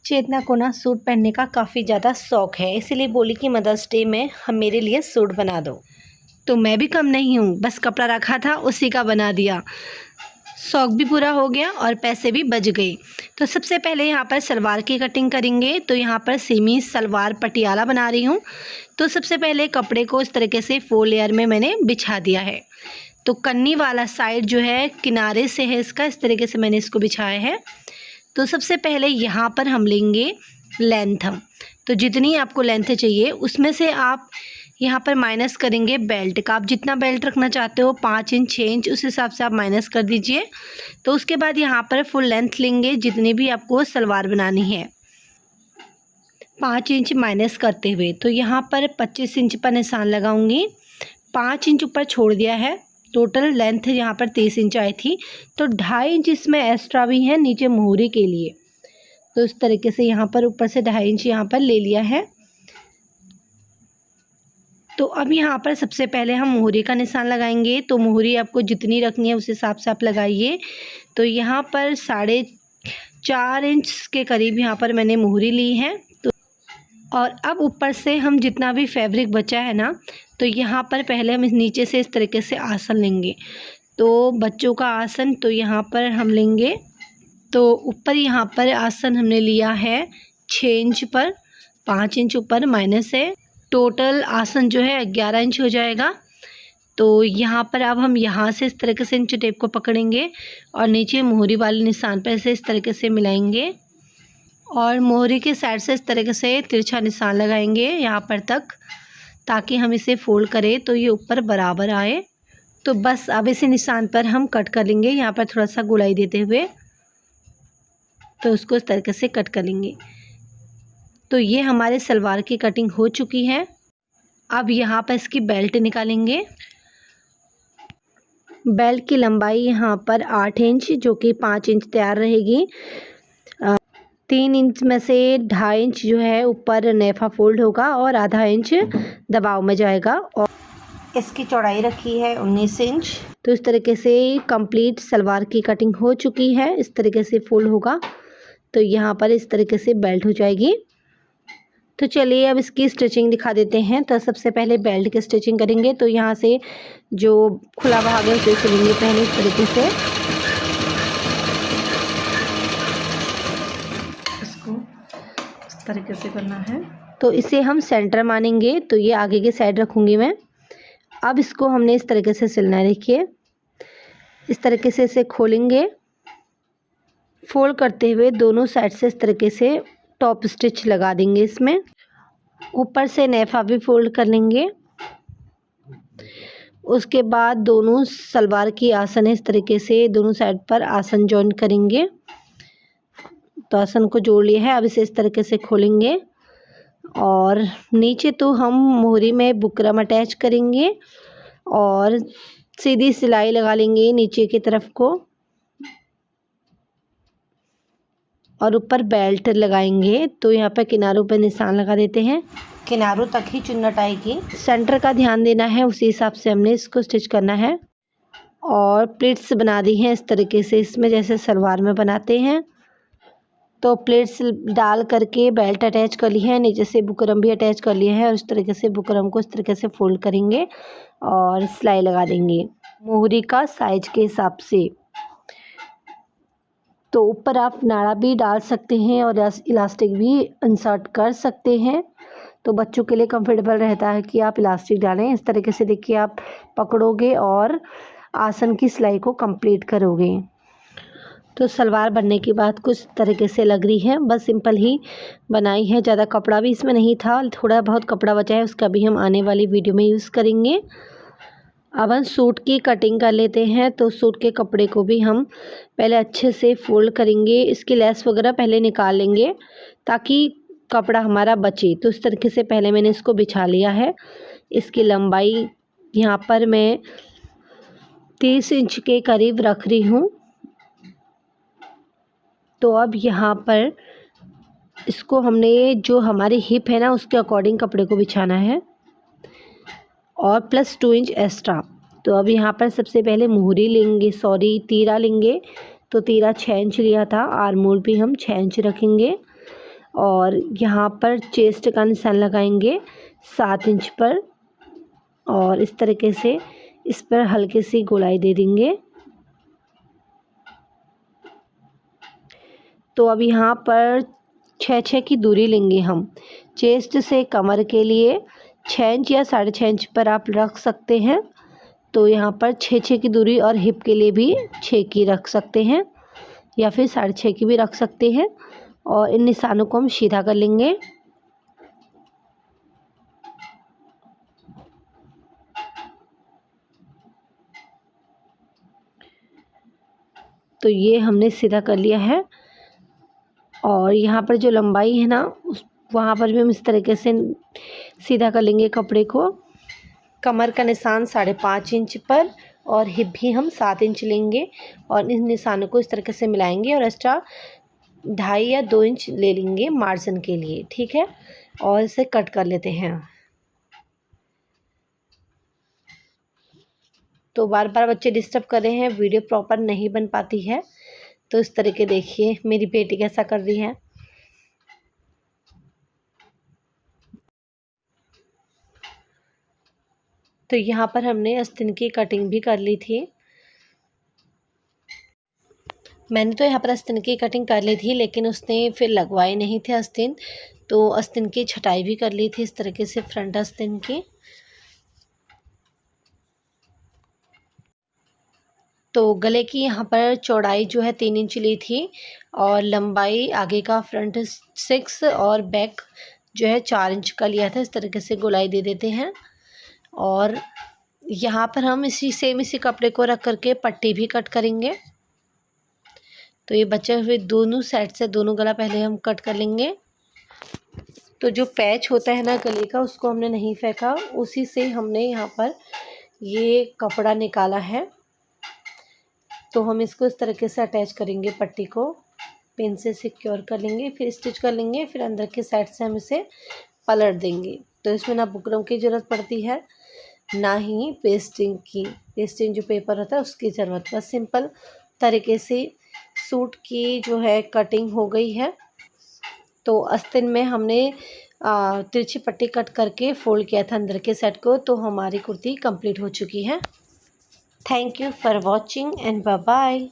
चेतना को ना सूट पहनने का काफ़ी ज़्यादा शौक़ है, इसीलिए बोली कि मदर्स डे में हम मेरे लिए सूट बना दो। तो मैं भी कम नहीं हूँ, बस कपड़ा रखा था उसी का बना दिया। शौक़ भी पूरा हो गया और पैसे भी बच गए। तो सबसे पहले यहाँ पर सलवार की कटिंग करेंगे। तो यहाँ पर सेमी सलवार पटियाला बना रही हूँ। तो सबसे पहले कपड़े को इस तरीके से 4 लेयर में मैंने बिछा दिया है। तो कन्नी वाला साइड जो है किनारे से है इसका, इस तरीके से मैंने इसको बिछाया है। तो सबसे पहले यहाँ पर हम लेंगे लेंथ। तो जितनी आपको लेंथ चाहिए उसमें से आप यहाँ पर माइनस करेंगे बेल्ट का। आप जितना बेल्ट रखना चाहते हो 5 इंच 6 इंच उस हिसाब से आप माइनस कर दीजिए। तो उसके बाद यहाँ पर फुल लेंथ लेंगे जितनी भी आपको सलवार बनानी है 5 इंच माइनस करते हुए। तो यहाँ पर 25 इंच पर निशान लगाऊंगी, 5 इंच ऊपर छोड़ दिया है। टोटल लेंथ यहाँ पर 30 इंच आई थी, तो 2.5 इंच इसमें एक्स्ट्रा भी है नीचे मोहरी के लिए। तो इस तरीके से यहाँ पर ऊपर से 2.5 इंच यहाँ पर ले लिया है। तो अब यहाँ पर सबसे पहले हम मोहरी का निशान लगाएंगे। तो मोहरी आपको जितनी रखनी है उस हिसाब से आप लगाइए। तो यहाँ पर 4.5 इंच के करीब यहाँ पर मैंने मोहरी ली है। तो और अब ऊपर से हम जितना भी फैब्रिक बचा है ना, तो यहाँ पर पहले हम इस नीचे से इस तरीके से आसन लेंगे। तो बच्चों का आसन तो यहाँ पर हम लेंगे। तो ऊपर यहाँ पर आसन हमने लिया है 6 इंच पर, 5 इंच ऊपर माइनस है। टोटल आसन जो है 11 इंच हो जाएगा। तो यहाँ पर अब हम यहाँ से इस तरीके से इंच टेप को पकड़ेंगे और नीचे मोहरी वाले निशान पर से इस तरीके से मिलाएंगे और मोहरी के साइड से इस तरीके से तिरछा निशान लगाएंगे यहाँ पर तक, ताकि हम इसे फोल्ड करें तो ये ऊपर बराबर आए। तो बस अब इसी निशान पर हम कट कर लेंगे, यहाँ पर थोड़ा सा गुलाई देते हुए। तो उसको इस तरीके से कट कर लेंगे। तो ये हमारे सलवार की कटिंग हो चुकी है। अब यहाँ पर इसकी बेल्ट निकालेंगे। बेल्ट की लंबाई यहाँ पर 8 इंच जो कि 5 इंच तैयार रहेगी। 3 इंच में से 2.5 इंच जो है ऊपर नेफा फोल्ड होगा और आधा इंच दबाव में जाएगा। और इसकी चौड़ाई रखी है 19 इंच। तो इस तरीके से कंप्लीट सलवार की कटिंग हो चुकी है। इस तरीके से फोल्ड होगा तो यहाँ पर इस तरीके से बेल्ट हो जाएगी। तो चलिए अब इसकी स्टिचिंग दिखा देते हैं। तो सबसे पहले बेल्ट की स्टिचिंग करेंगे। तो यहाँ से जो खुला भाग है उसे सिलेंगे पहले इस तरीके से। इसको इस तरीके से करना है। तो इसे हम सेंटर मानेंगे। तो ये आगे की साइड रखूँगी मैं। अब इसको हमने इस तरीके से सिलना है। देखिए इस तरीके से इसे खोलेंगे, फोल्ड करते हुए दोनों साइड से इस तरीके से टॉप स्टिच लगा देंगे। इसमें ऊपर से नेफा भी फोल्ड कर लेंगे। उसके बाद दोनों सलवार की आसन इस तरीके से दोनों साइड पर आसन जॉइन करेंगे। तो आसन को जोड़ लिया है। अब इसे इस तरीके से खोलेंगे और नीचे तो हम मोहरी में बुकरम अटैच करेंगे और सीधी सिलाई लगा लेंगे नीचे की तरफ को और ऊपर बेल्ट लगाएंगे। तो यहाँ पर किनारों पर निशान लगा देते हैं, किनारों तक ही चुन्नट आएगी। सेंटर का ध्यान देना है, उसी हिसाब से हमने इसको स्टिच करना है। और प्लेट्स बना दी हैं इस तरीके से, इसमें जैसे सलवार में बनाते हैं। तो प्लेट्स डाल करके बेल्ट अटैच कर ली है, नीचे से बुकरम भी अटैच कर लिया है और इस तरीके से बुकरम को इस तरीके से फोल्ड करेंगे और सिलाई लगा देंगे मोहरी का साइज के हिसाब से। तो ऊपर आप नाड़ा भी डाल सकते हैं और इलास्टिक भी इंसर्ट कर सकते हैं। तो बच्चों के लिए कंफर्टेबल रहता है कि आप इलास्टिक डालें। इस तरीके से देखिए आप पकड़ोगे और आसन की सिलाई को कंप्लीट करोगे। तो सलवार बनने के बाद कुछ तरीके से लग रही है, बस सिंपल ही बनाई है। ज़्यादा कपड़ा भी इसमें नहीं था, थोड़ा बहुत कपड़ा बचा है, उसका भी हम आने वाली वीडियो में यूज़ करेंगे। अब हम सूट की कटिंग कर लेते हैं। तो सूट के कपड़े को भी हम पहले अच्छे से फोल्ड करेंगे। इसकी लेस वगैरह पहले निकाल लेंगे ताकि कपड़ा हमारा बचे। तो इस तरीके से पहले मैंने इसको बिछा लिया है। इसकी लंबाई यहाँ पर मैं 30 इंच के करीब रख रही हूँ। तो अब यहाँ पर इसको हमने जो हमारी हिप है ना उसके अकॉर्डिंग कपड़े को बिछाना है और प्लस 2 इंच एक्स्ट्रा। तो अब यहाँ पर सबसे पहले मोहरी लेंगे, तीरा लेंगे। तो तीरा 6 इंच लिया था, आर्म होल भी हम 6 इंच रखेंगे। और यहाँ पर चेस्ट का निशान लगाएंगे 7 इंच पर और इस तरीके से इस पर हल्की सी गोलाई दे देंगे। तो अब यहाँ पर 6-6 की दूरी लेंगे हम। चेस्ट से कमर के लिए 6 इंच या 6.5 इंच पर आप रख सकते हैं। तो यहाँ पर 6-6 की दूरी और हिप के लिए भी 6 की रख सकते हैं या फिर 6.5 की भी रख सकते हैं। और इन निशानों को हम सीधा कर लेंगे। तो ये हमने सीधा कर लिया है और यहाँ पर जो लंबाई है ना वहाँ पर भी हम इस तरीके से सीधा कर लेंगे कपड़े को। कमर का निशान 5.5 इंच पर और हिप भी हम 7 इंच लेंगे और इन निशानों को इस तरीके से मिलाएंगे और एक्स्ट्रा 2.5 या 2 इंच ले लेंगे मार्जिन के लिए, ठीक है। और इसे कट कर लेते हैं। तो बार बार बच्चे डिस्टर्ब कर रहे हैं, वीडियो प्रॉपर नहीं बन पाती है। तो इस तरीके देखिए मेरी बेटी कैसा कर रही है। तो यहाँ पर हमने आस्तीन की कटिंग भी कर ली थी। मैंने तो यहाँ पर आस्तीन की कटिंग कर ली थी लेकिन उसने फिर लगवाए नहीं थे आस्तीन, तो आस्तीन की छटाई भी कर ली थी इस तरीके से फ्रंट आस्तीन की। तो गले की यहाँ पर चौड़ाई जो है 3 इंच ली थी और लंबाई आगे का फ्रंट 6 और बैक जो है 4 इंच का लिया था। इस तरीके से गोलाई दे देते हैं और यहाँ पर हम इसी कपड़े को रख करके पट्टी भी कट करेंगे। तो ये बचे हुए दोनों साइड से दोनों गला पहले हम कट कर लेंगे। तो जो पैच होता है ना गले का उसको हमने नहीं फेंका, उसी से हमने यहाँ पर ये कपड़ा निकाला है। तो हम इसको इस तरीके से अटैच करेंगे, पट्टी को पिन से सिक्योर कर लेंगे, फिर स्टिच कर लेंगे, फिर अंदर के साइड से हम इसे पलट देंगे। तो इसमें ना बुकरम की ज़रूरत पड़ती है ना ही पेस्टिंग जो पेपर होता है उसकी ज़रूरत। बस सिंपल तरीके से सूट की जो है कटिंग हो गई है। तो आस्तीन में हमने तिरछी पट्टी कट करके फोल्ड किया था अंदर के साइड को। तो हमारी कुर्ती कंप्लीट हो चुकी है। Thank you for watching and bye bye.